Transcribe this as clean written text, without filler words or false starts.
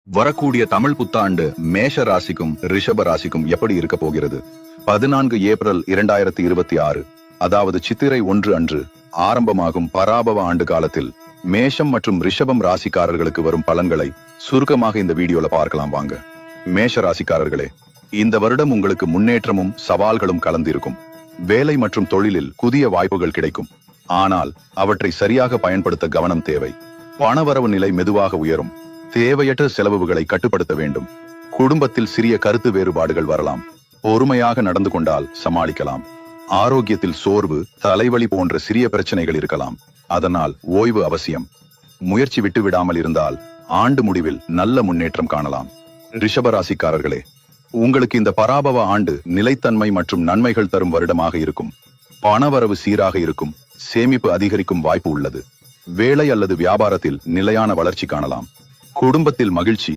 வரக்கூடிய தமிழ் புத்தாண்டு மேஷ ராசிக்கும் ரிஷப ராசிக்கும் எப்படி இருக்க போகிறது? 14 ஏப்ரல் 2026, அதாவது சித்திரை 1 அன்று ஆரம்பமாகும் பராபவ ஆண்டு காலத்தில் மேஷம் மற்றும் ரிஷபம் ராசிக்காரர்களுக்கு வரும் பலன்களை சுருக்கமாக இந்த வீடியோல பார்க்கலாம் வாங்க. மேஷ ராசிக்காரர்களே, இந்த வருடம் உங்களுக்கு முன்னேற்றமும் சவால்களும் கலந்திருக்கும். வேலை மற்றும் தொழிலில் புதிய வாய்ப்புகள் கிடைக்கும். ஆனால் அவற்றை சரியாக பயன்படுத்த கவனம் தேவை. பணவரவு நிலை மெதுவாக உயரும். தேவையற்ற செலவுகளை கட்டுப்படுத்த வேண்டும். குடும்பத்தில் சிறிய கருத்து வேறுபாடுகள் வரலாம். பொறுமையாக நடந்து கொண்டால் சமாளிக்கலாம். ஆரோக்கியத்தில் சோர்வு, தலைவலி போன்ற சிறிய பிரச்சனைகள் இருக்கலாம். அதனால் ஓய்வு அவசியம். முயற்சி விட்டு விடாமல் இருந்தால் ஆண்டு முடிவில் நல்ல முன்னேற்றம் காணலாம். ரிஷபராசிக்காரர்களே, உங்களுக்கு இந்த பராபவ ஆண்டு நிலைத்தன்மை மற்றும் நன்மைகள் தரும் வருடமாக இருக்கும். பணவரவு சீராக இருக்கும். சேமிப்பு அதிகரிக்கும் வாய்ப்பு உள்ளது. வேலை அல்லது வியாபாரத்தில் நிலையான வளர்ச்சி காணலாம். குடும்பத்தில் மகிழ்ச்சி